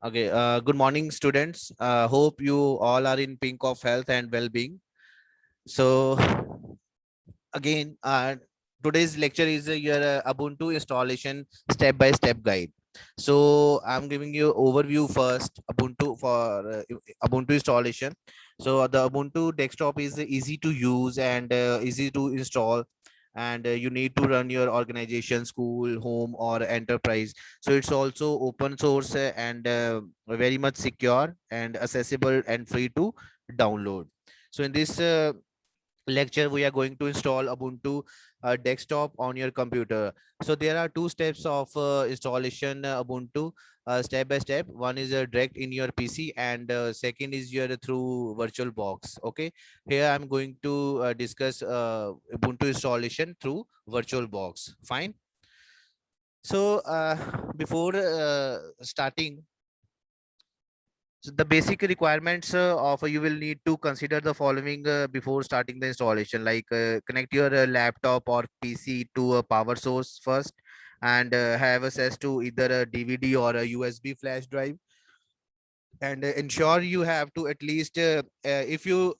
Okay, good morning, students. Hope you all are in pink of health and well-being. So, again, today's lecture is your Ubuntu installation step-by-step guide. So, I'm giving you overview first Ubuntu for Ubuntu installation. So, the Ubuntu desktop is easy to use and easy to install. And you need to run your organization, school, home, or enterprise. So it's also open source and very much secure and accessible and free to download. So in this lecture we are going to install Ubuntu desktop on your computer. So there are two steps of installation Ubuntu step by step. One is direct in your PC and second is your through virtual box. Okay, here I'm going to discuss Ubuntu installation through virtual box. Fine. So before starting, so the basic requirements of you will need to consider the following before starting the installation, like connect your laptop or PC to a power source first, and have access to either a DVD or a USB flash drive, and ensure you have to at least if you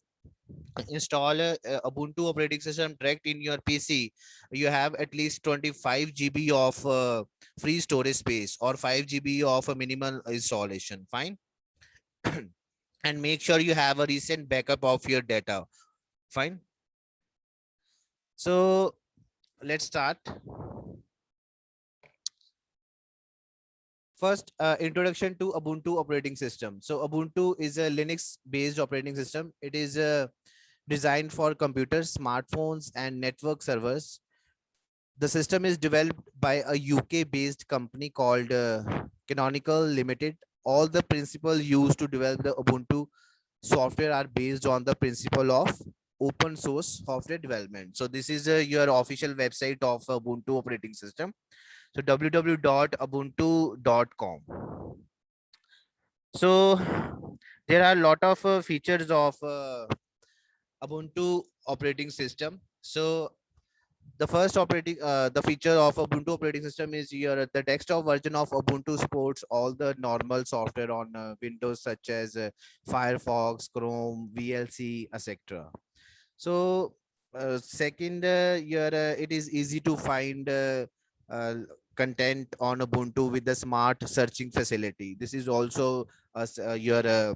install a Ubuntu operating system direct in your PC, you have at least 25 GB of free storage space or 5 GB of a minimal installation. Fine. And make sure you have a recent backup of your data. Fine. So let's start. First, introduction to Ubuntu operating system. So Ubuntu is a Linux based operating system. It is designed for computers, smartphones, and network servers. The system is developed by a UK based company called Canonical Limited. All the principles used to develop the Ubuntu software are based on the principle of open source software development. So this is your official website of Ubuntu operating system. So www.ubuntu.com. So there are a lot of features of Ubuntu operating system. So the feature of Ubuntu operating system is your the desktop version of Ubuntu supports all the normal software on Windows such as Firefox, Chrome, VLC, etc. So second, it is easy to find uh, content on Ubuntu with the smart searching facility. This is also your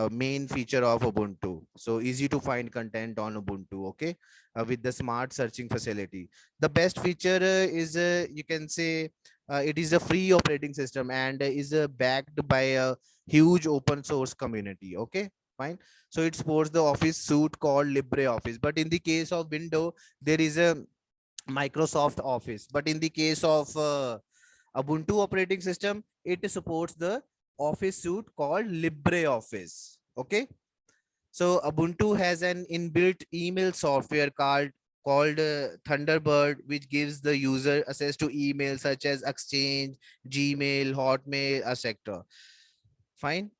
main feature of Ubuntu. So easy to find content on Ubuntu. Okay, with the smart searching facility. The best feature is you can say it is a free operating system and is backed by a huge open source community. Okay, fine. So it supports the office suite called LibreOffice. But in the case of Windows, there is a Microsoft Office. But in the case of Ubuntu operating system, it supports the office suite called LibreOffice. Okay. So Ubuntu has an inbuilt email software called Thunderbird, which gives the user access to email such as Exchange, Gmail, Hotmail, etc. Fine.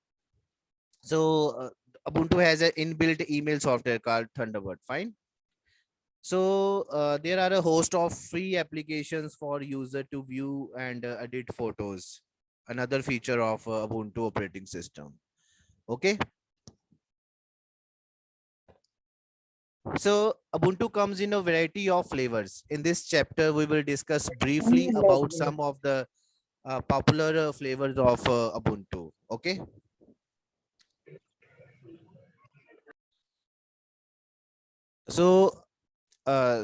So Ubuntu has an inbuilt email software called Thunderbird. Fine. So there are a host of free applications for user to view and edit photos. Another feature of Ubuntu operating system. Okay. So Ubuntu comes in a variety of flavors. In this chapter, we will discuss briefly about some of the popular flavors of Ubuntu. Okay. So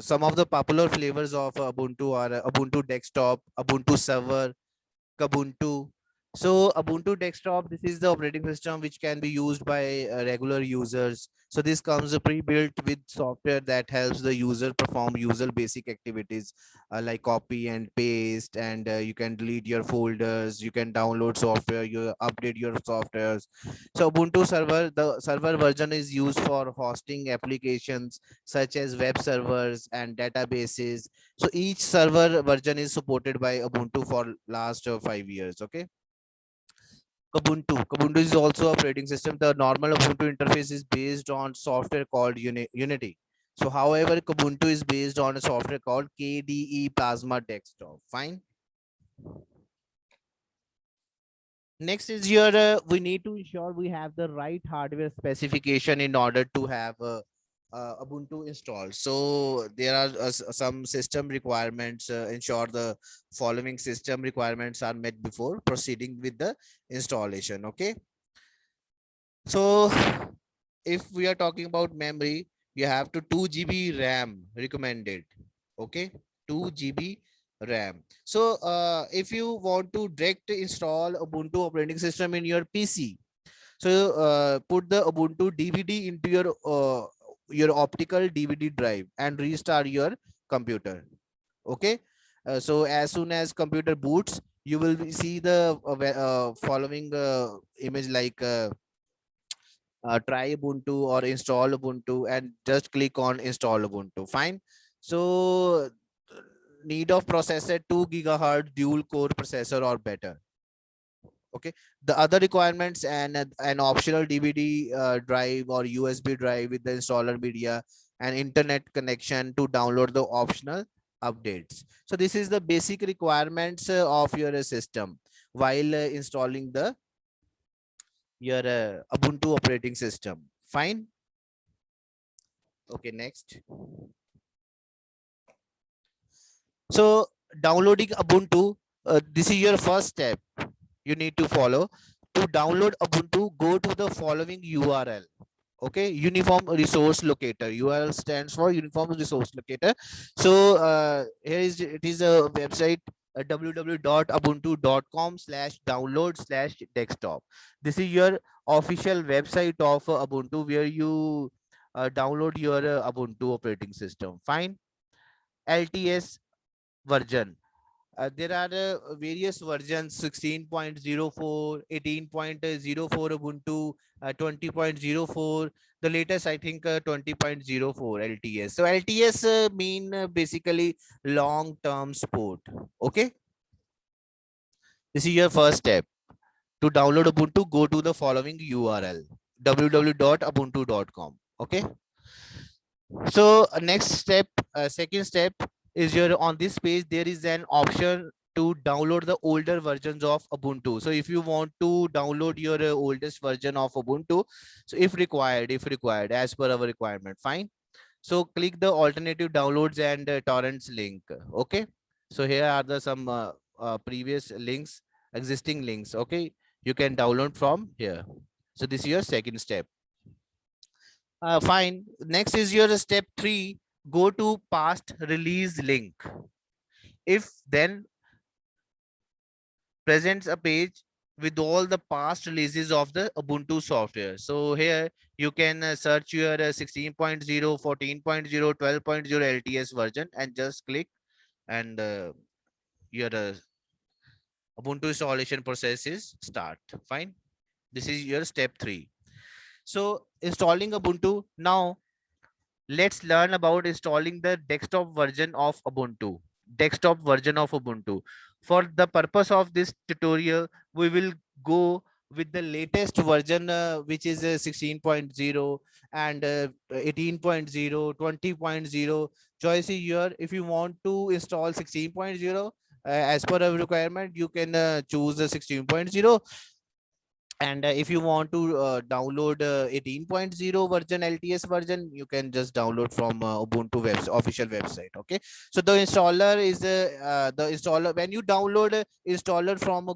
some of the popular flavors of Ubuntu are Ubuntu Desktop, Ubuntu Server, Kubuntu. So Ubuntu Desktop, this is the operating system which can be used by regular users. So this comes pre-built with software that helps the user perform user basic activities like copy and paste, and you can delete your folders, you can download software, you update your softwares. So Ubuntu server, the server version is used for hosting applications such as web servers and databases. So each server version is supported by Ubuntu for last 5 years. Okay. Kubuntu is also operating system. The normal Ubuntu interface is based on software called Unity. So, however, Kubuntu is based on a software called KDE Plasma Desktop. Fine. Next is your we need to ensure we have the right hardware specification in order to have Ubuntu installed. So there are some system requirements. Ensure the following system requirements are met before proceeding with the installation. Okay. So if we are talking about memory, you have to 2 GB RAM recommended. Okay, 2 GB RAM. So if you want to direct install Ubuntu operating system in your PC, so put the Ubuntu DVD into your optical DVD drive and restart your computer. Okay, so as soon as computer boots, you will see the following image like try Ubuntu or install Ubuntu and just click on install Ubuntu. Fine. So need of processor 2 gigahertz dual core processor or better. Okay. The other requirements and an optional DVD drive or USB drive with the installer media and internet connection to download the optional updates. So this is the basic requirements of your system while installing the your Ubuntu operating system. Fine. Okay, next. So downloading Ubuntu, this is your first step you need to follow. To download Ubuntu, go to the following URL. Okay, Uniform Resource Locator. URL stands for Uniform Resource Locator. So here is it is a website www.ubuntu.com/download/desktop. This is your official website of Ubuntu where you download your Ubuntu operating system. Fine. LTS version. There are various versions 16.04, 18.04 Ubuntu, 20.04. The latest, I think, 20.04 LTS. So LTS mean basically long term support. Okay. This is your first step. To download Ubuntu, go to the following URL www.ubuntu.com. Okay. So next step, second step is your on this page there is an option to download the older versions of Ubuntu. So if you want to download your oldest version of Ubuntu, so if required as per our requirement, fine. So click the alternative downloads and torrents link. Okay. So here are the some previous links, existing links. Okay. You can download from here. So this is your second step. Fine. Next is your step 3. Go to past release link. If then presents a page with all the past releases of the Ubuntu software. So here you can search your 16.0, 14.0, 12.0 LTS version and just click and your Ubuntu installation process is start. Fine. This is your step 3. So installing Ubuntu. Now let's learn about installing the desktop version of Ubuntu. Desktop version of Ubuntu. For the purpose of this tutorial, we will go with the latest version, which is 16.0 and 18.0, 20.0. Choice is here. If you want to install 16.0, as per our requirement, you can choose the 16.0, and if you want to download 18.0 version LTS version, you can just download from Ubuntu official website. Okay, so the installer is the installer. When you download installer from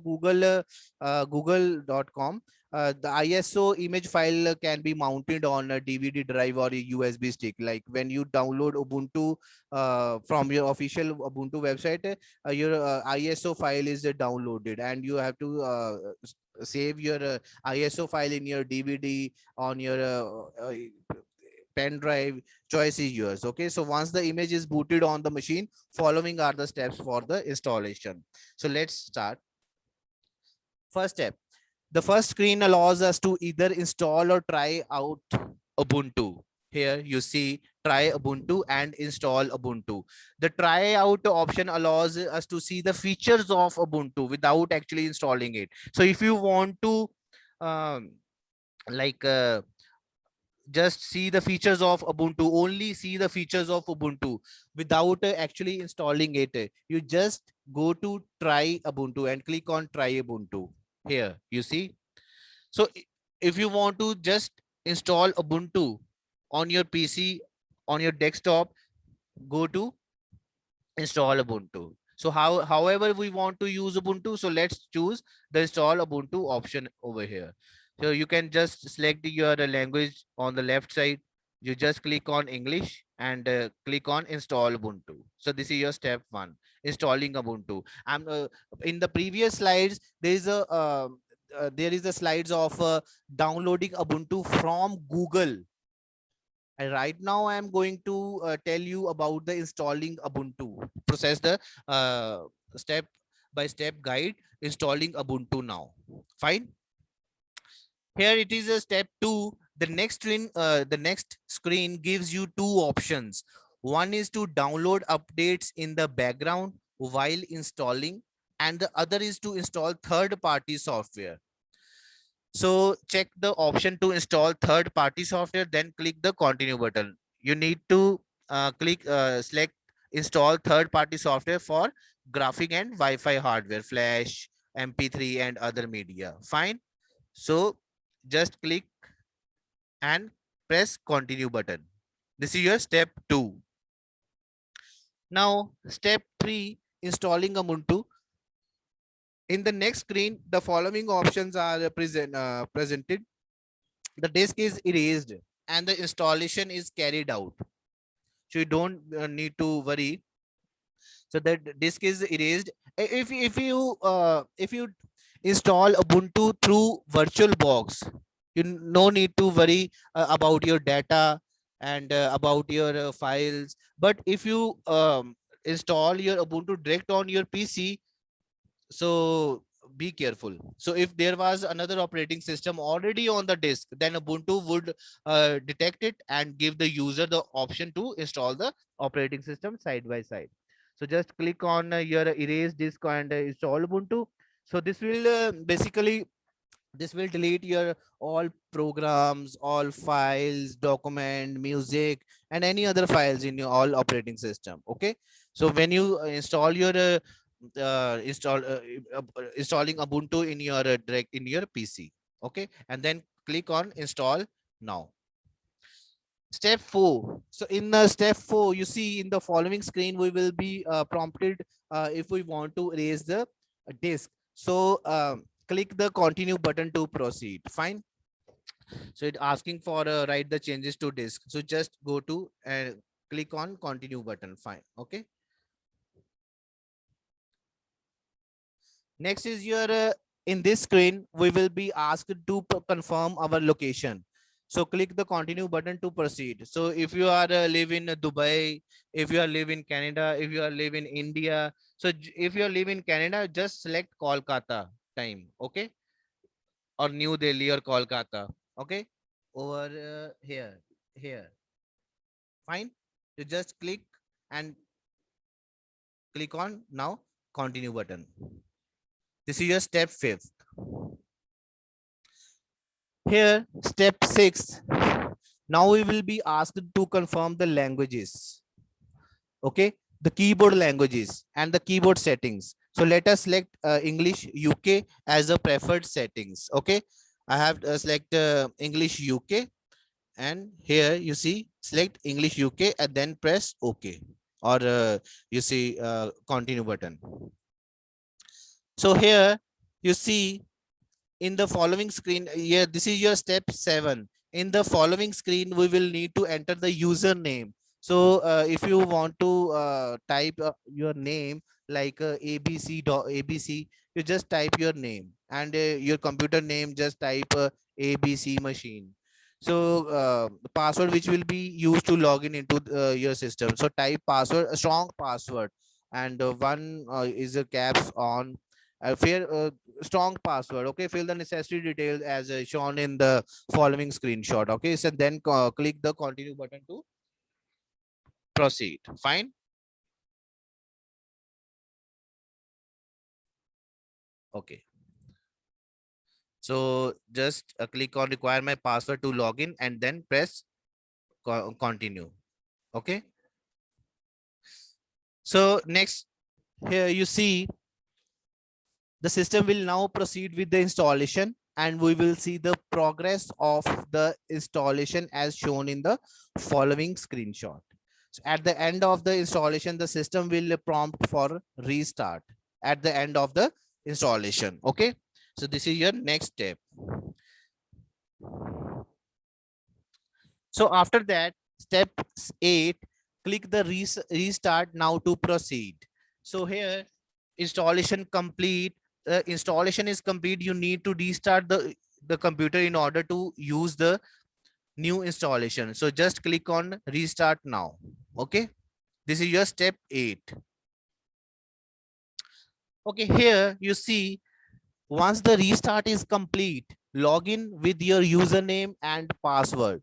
google.com, the ISO image file can be mounted on a DVD drive or a USB stick. Like when you download Ubuntu from your official Ubuntu website, your ISO file is downloaded, and you have to save your ISO file in your DVD on your pen drive. Choice is yours. Okay, so once the image is booted on the machine, following are the steps for the installation. So let's start. First step, the first screen allows us to either install or try out Ubuntu. Here you see try Ubuntu and install Ubuntu. The try out option allows us to see the features of Ubuntu without actually installing it. So if you want to um, like just see the features of Ubuntu, only see the features of Ubuntu without actually installing it, you just go to try Ubuntu and click on try Ubuntu. Here you see. So if you want to just install Ubuntu on your PC, on your desktop, go to install Ubuntu. So however we want to use Ubuntu, so let's choose the install Ubuntu option over here. So you can just select your language on the left side. You just click on English and click on install Ubuntu. So this is your step one, installing Ubuntu. I'm in the previous slides there is a slides of downloading Ubuntu from Google. And right now I am going to tell you about the installing Ubuntu process, the uh, step by step guide installing Ubuntu now. Fine. Here it is a step 2. The next screen gives you two options. One is to download updates in the background while installing, and the other is to install third party software. So check the option to install third party software, then click the continue button. You need to select install third party software for graphic and Wi-Fi hardware, flash, MP3 and other media. Fine. So just click and press continue button. This is your step 2. Now step 3, installing Ubuntu. In the next screen, the following options are presented. The disk is erased and the installation is carried out. So you don't need to worry. So that disk is erased. If you install Ubuntu through VirtualBox, you no need to worry about your data and about your files. But if you install your Ubuntu direct on your PC, so be careful. So if there was another operating system already on the disk, then Ubuntu would detect it and give the user the option to install the operating system side by side. So just click on your erase disk and install Ubuntu. So this will basically this will delete your all programs, all files, document, music, and any other files in your all operating system. Okay. So when you install your installing Ubuntu in your direct in your PC. Okay, and then click on install now. Step 4. So in step 4, you see in the following screen, we will be prompted if we want to erase the disk. So click the continue button to proceed. Fine. So it asking for write the changes to disk. So just go to and click on continue button. Fine. Okay. Next is your in this screen, we will be asked to confirm our location. So click the continue button to proceed. So if you are live in Dubai, if you are live in Canada, if you are live in India, so if you are live in Canada, just select Kolkata time, okay, or New Delhi or Kolkata, okay, over here. Fine. You just click and click on now continue button. This is your step 5th. Here, step 6. Now we will be asked to confirm the languages. Okay, the keyboard languages and the keyboard settings. So let us select English UK as a preferred settings. Okay, I have select English UK, and here you see select English UK and then press OK, or you see continue button. So here you see in the following screen, yeah, this is your step 7. In the following screen, we will need to enter the username. So if you want to type your name like abc.abc, you just type your name, and your computer name just type abc machine. So the password which will be used to log in into your system. So type password, a strong password, and one is a caps on fair strong password. Okay, fill the necessary details as shown in the following screenshot. Okay, so then click the continue button to proceed. Fine. Okay, so just click on require my password to log in and then press continue. Okay, so next, here you see The system will now proceed with the installation, and we will see the progress of the installation as shown in the following screenshot. So at the end of the installation, the system will prompt for restart at the end of the installation. Okay. So this is your next step. So after that, step 8, click the restart now to proceed. So here, installation complete. Installation is complete. You need to restart the computer in order to use the new installation. So just click on restart now. Okay. This is your step 8. Okay. Here you see, once the restart is complete, log in with your username and password.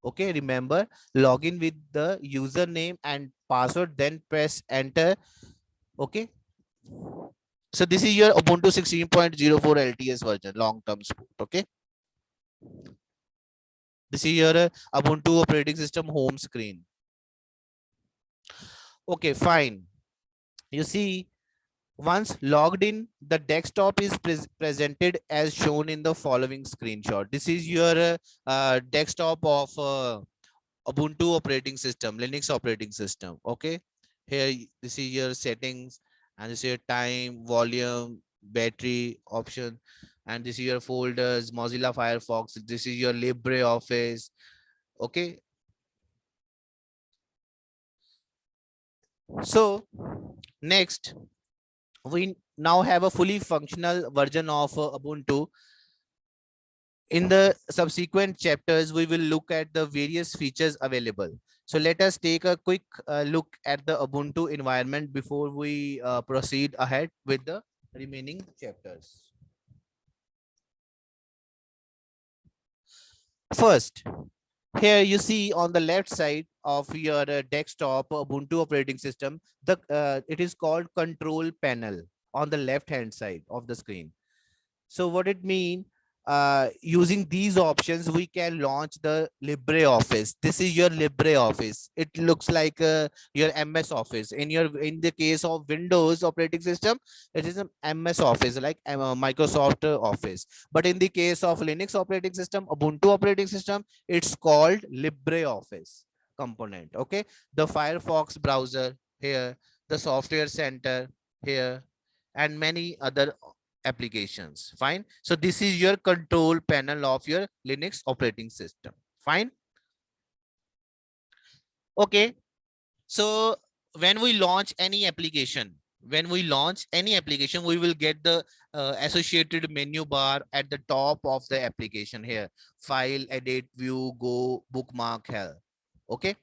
Okay, remember, log in with the username and password, then press enter. Okay, so this is your Ubuntu 16.04 LTS version, long term support. Okay, this is your Ubuntu operating system home screen. Okay, fine. You see, once logged in, the desktop is presented as shown in the following screenshot. This is your desktop of Ubuntu operating system, Linux operating system. Okay, here this is your settings, and this is your time, volume, battery option, and this is your folders, Mozilla Firefox. This is your LibreOffice. Okay, so next we now have a fully functional version of Ubuntu. In the subsequent chapters, we will look at the various features available. So let us take a quick look at the Ubuntu environment before we proceed ahead with the remaining chapters. First, here you see on the left side of your desktop Ubuntu operating system, it is called control panel on the left hand side of the screen. So what it means, using these options, we can launch the LibreOffice. This is your LibreOffice. It looks like your MS Office. In the case of Windows operating system, it is an MS Office, like Microsoft Office. But in the case of Linux operating system, Ubuntu operating system, it's called LibreOffice component. Okay, the Firefox browser here, the Software Center here, and many other applications. Fine. So this is your control panel of your Linux operating system. Fine. Okay. So when we launch any application, we will get the associated menu bar at the top of the application here: file, edit, view, go, bookmark, help. Okay.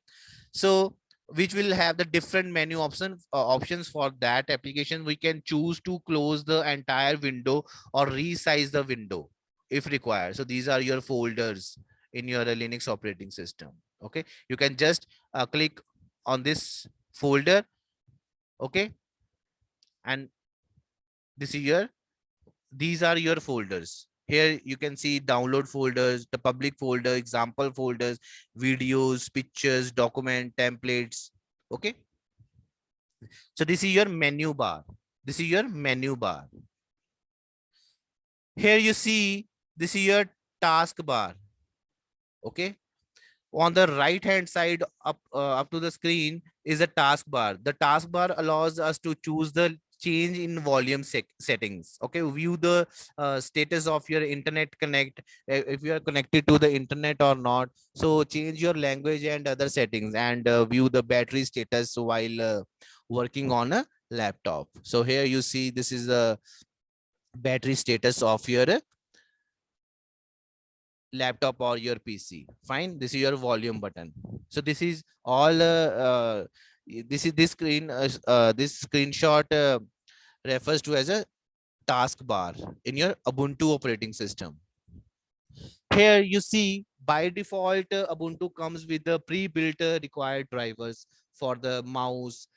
So which will have the different menu options for that application. We can choose to close the entire window or resize the window if required. So these are your folders in your Linux operating system. Okay, you can just click on this folder. Okay, and this is your these are your folders. Here you can see download folders, the public folder, example folders, videos, pictures, document, templates. Okay, so this is your menu bar. This is your menu bar. Here you see, this is your task bar. Okay, on the right hand side up to the screen is a taskbar. The taskbar allows us to choose the change in volume settings. Okay, view the status of your internet connect, if you are connected to the internet or not. So change your language and other settings, and view the battery status while working on a laptop. So here you see, this is the battery status of your laptop or your PC. Fine. This is your volume button. So this is all. This screen. This screenshot refers to as a taskbar in your Ubuntu operating system. Here you see, by default, Ubuntu comes with the pre-built required drivers for the mouse,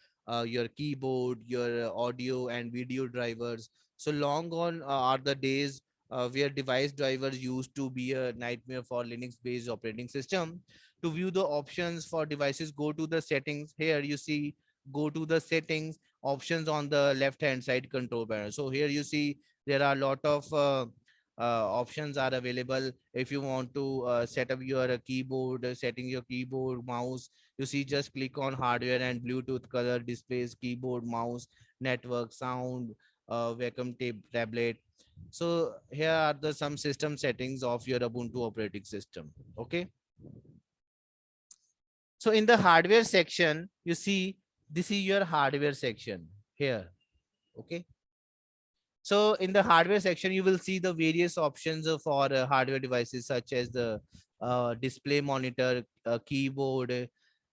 your keyboard, your audio and video drivers. So long gone are the days where device drivers used to be a nightmare for Linux-based operating system. To view the options for devices, go to the settings. Here you see, go to the settings. options on the left hand side control panel. So here you see there are a lot of options are available. If you want to set up your keyboard, setting your keyboard, mouse, you see, just click on hardware and Bluetooth, color, displays, keyboard, mouse, network, sound, vacuum tape, tablet. So here are the some system settings of your Ubuntu operating system. Okay. So in the hardware section, you see, this is your hardware section here. Okay. So in the hardware section, you will see the various options for hardware devices such as the display monitor, keyboard,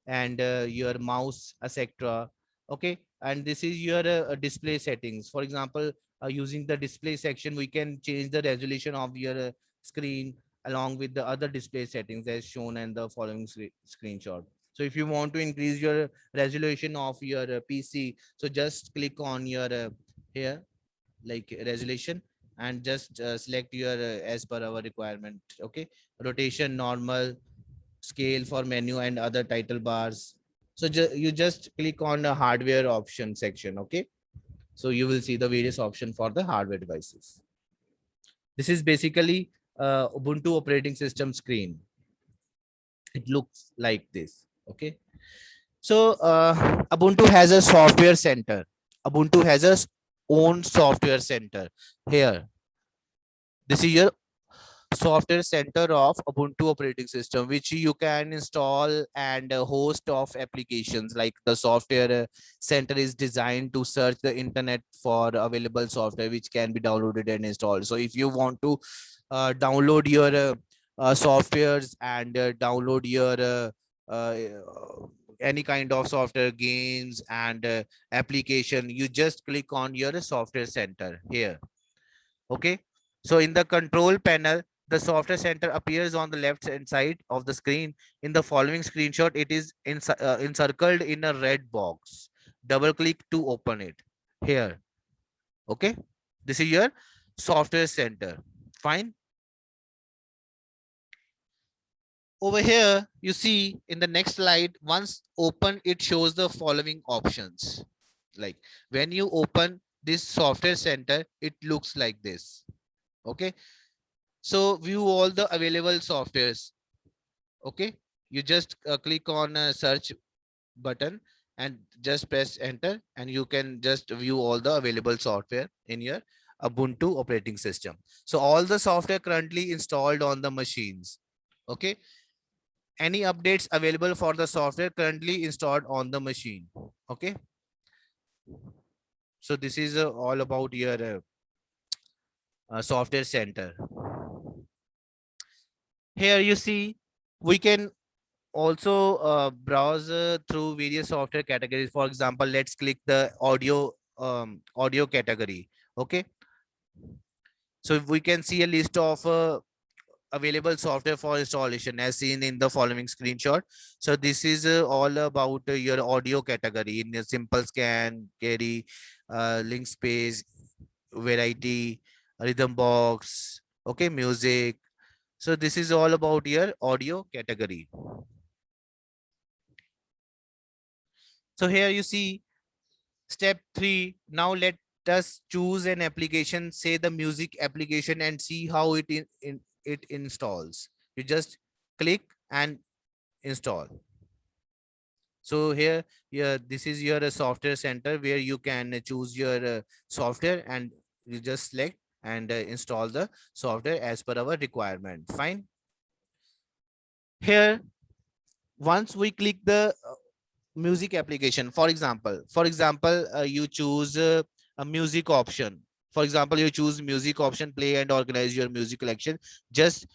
and your mouse, etc. Okay, and this is your display settings. For example, using the display section, we can change the resolution of your screen along with the other display settings as shown in the following screenshot. So if you want to increase your resolution of your PC, so just click on your here like resolution and just select your as per our requirement. Okay, rotation, normal, scale for menu and other title bars. So you just click on the hardware option section. Okay, so you will see the various option for the hardware devices. This is basically Ubuntu operating system screen. It looks like this. Okay, so Ubuntu has a software center. Ubuntu has a own software center here. This is your software center of Ubuntu operating system, which you can install and a host of applications. Like the software center is designed to search the internet for available software which can be downloaded and installed. So if you want to download your softwares and download your any kind of software, games and application, you just click on your software center here. Okay, so in the control panel, the software center appears on the left hand side of the screen. In the following screenshot, it is encircled in a red box. Double click to open it here. Okay, this is your software center. Fine. Over here, you see in the next slide, once open, it shows the following options. Like when you open this software center, it looks like this. Okay, so view all the available softwares. Okay, you just click on a search button and just press enter and you can just view all the available software in your Ubuntu operating system. So all the software currently installed on the machines. Okay, any updates available for the software currently installed on the machine. Okay, so this is all about your software center. Here you see we can also browse through various software categories. For example, let's click the audio category. Okay, so we can see a list of available software for installation as seen in the following screenshot. So this is all about your audio category in a simple scan, carry, link space, variety, rhythm box. Okay, music. So this is all about your audio category. So here you see step 3. Now let us choose an application, say the music application, and see how it installs. You just click and install. So here, this is your software center where you can choose your software and you just select and install the software as per our requirement. Fine. Here, once we click the music application, for example, you choose a music option. For example, you choose music option, play and organize your music collection. Just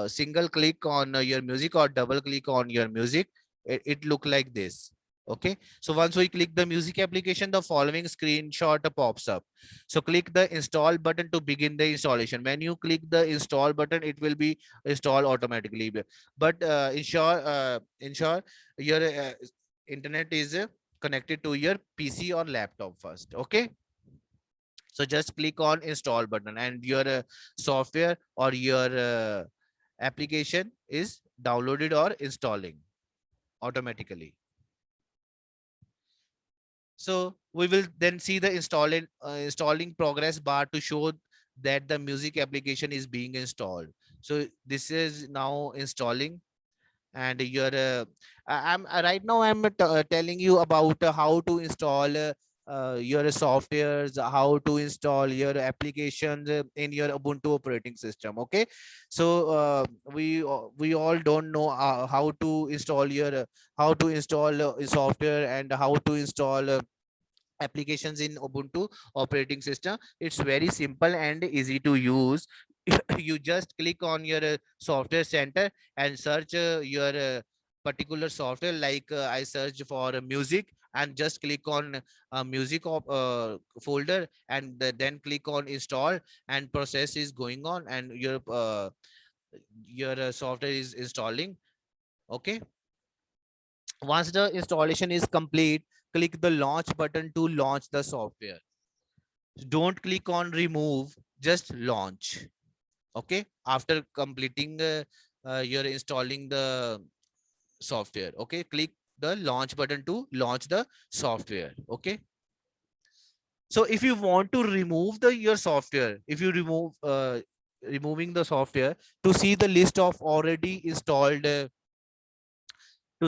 single click on your music or double click on your music. It look like this. Okay, so once we click the music application, the following screenshot pops up. So click the install button to begin the installation. When you click the install button, it will be installed automatically. But ensure your internet is connected to your PC or laptop first. Okay, so just click on install button and your software or your application is downloaded or installing automatically. So we will then see the installing progress bar to show that the music application is being installed. So this is now installing, and I'm right now I'm telling you about how to install your softwares, how to install your applications in your Ubuntu operating system. Okay, so we all don't know how to install your how to install software and how to install applications in Ubuntu operating system. It's very simple and easy to use. You just click on your software center and search your particular software. Like I search for music and just click on music folder, and then click on install, and process is going on, and your software is installing. Okay, once the installation is complete, click the launch button to launch the software. Don't click on remove, just launch. Okay, after completing you're installing the software. Okay, click the launch button to launch the software. Okay, so if you want to remove the your software, if you remove removing the software, to see the list of already installed to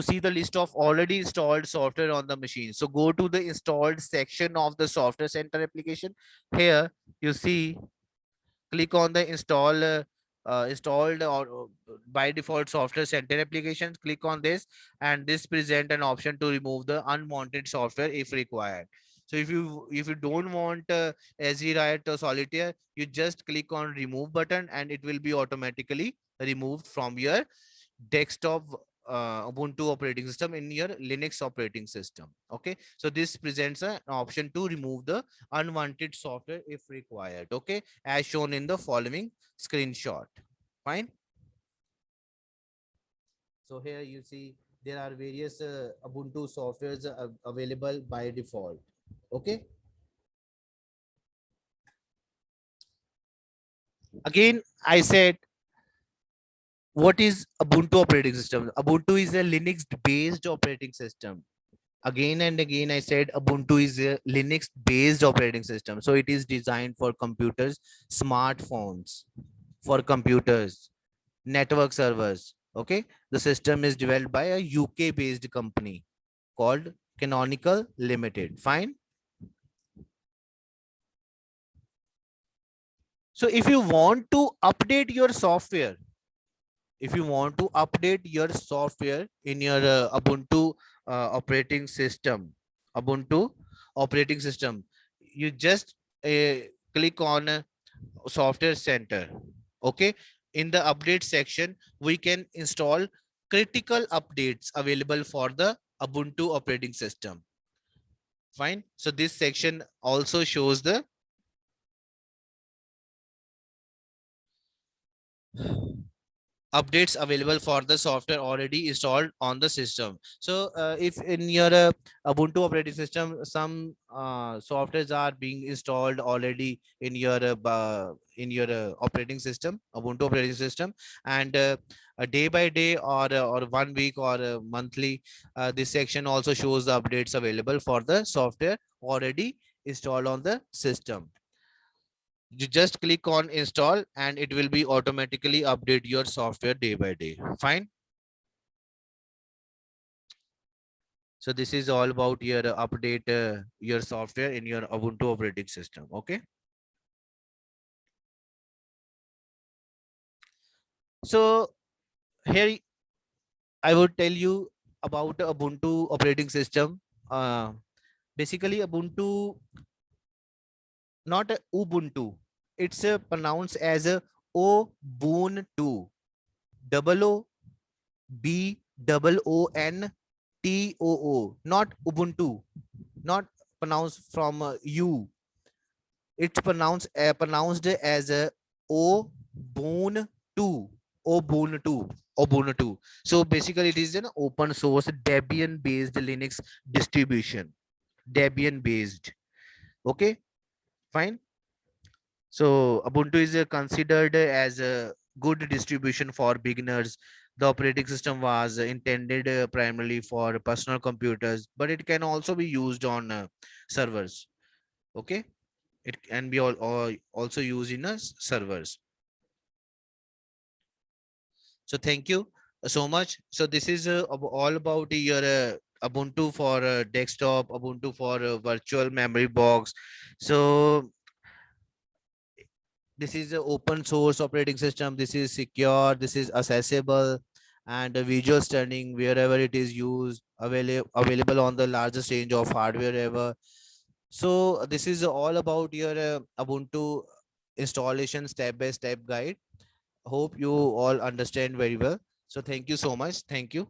see the list of already installed software on the machine, so go to the installed section of the software center application. Here you see, click on the installed or by default software center applications. Click on this, and this present an option to remove the unwanted software if required. So if you don't want SE Riot or Solitaire, you just click on remove button, and it will be automatically removed from your desktop Ubuntu operating system in your Linux operating system. Okay, so this presents an option to remove the unwanted software if required. Okay, as shown in the following screenshot. Fine. So here you see there are various Ubuntu softwares available by default. Okay. Again, I said, what is Ubuntu operating system? Ubuntu is a Linux based operating system. Again and again, I said Ubuntu is a Linux based operating system. So it is designed for computers, smartphones, for computers, network servers. Okay, the system is developed by a UK based company called Canonical Limited. Fine. So if you want to update your software, if you want to update your software in your Ubuntu operating system, Ubuntu operating system, you just click on software center. Okay, in the update section, we can install critical updates available for the Ubuntu operating system. Fine. So this section also shows the updates available for the software already installed on the system. So if in your Ubuntu operating system some softwares are being installed already in your operating system, Ubuntu operating system, and day by day or 1 week or monthly, this section also shows the updates available for the software already installed on the system. You just click on install, and it will be automatically update your software day by day. Fine. So this is all about your update your software in your Ubuntu operating system. Okay, so here I would tell you about Ubuntu operating system. Basically Ubuntu, not Ubuntu, it's pronounced as a Ubuntu, double O B O N T O O, not Ubuntu, not pronounced from U. It's pronounced as a Ubuntu, Ubuntu, Ubuntu. So basically, it is an open source Debian based Linux distribution. Debian based. Okay, fine. So Ubuntu is considered as a good distribution for beginners. The operating system was intended primarily for personal computers, but it can also be used on servers. Okay, it can be also used in servers. So thank you so much. So this is all about your Ubuntu for desktop, Ubuntu for virtual memory box. So this is a open source operating system. This is secure, this is accessible, and visual stunning wherever it is used, available on the largest range of hardware ever. So this is all about your Ubuntu installation step by step guide. Hope you all understand very well. So thank you so much. Thank you.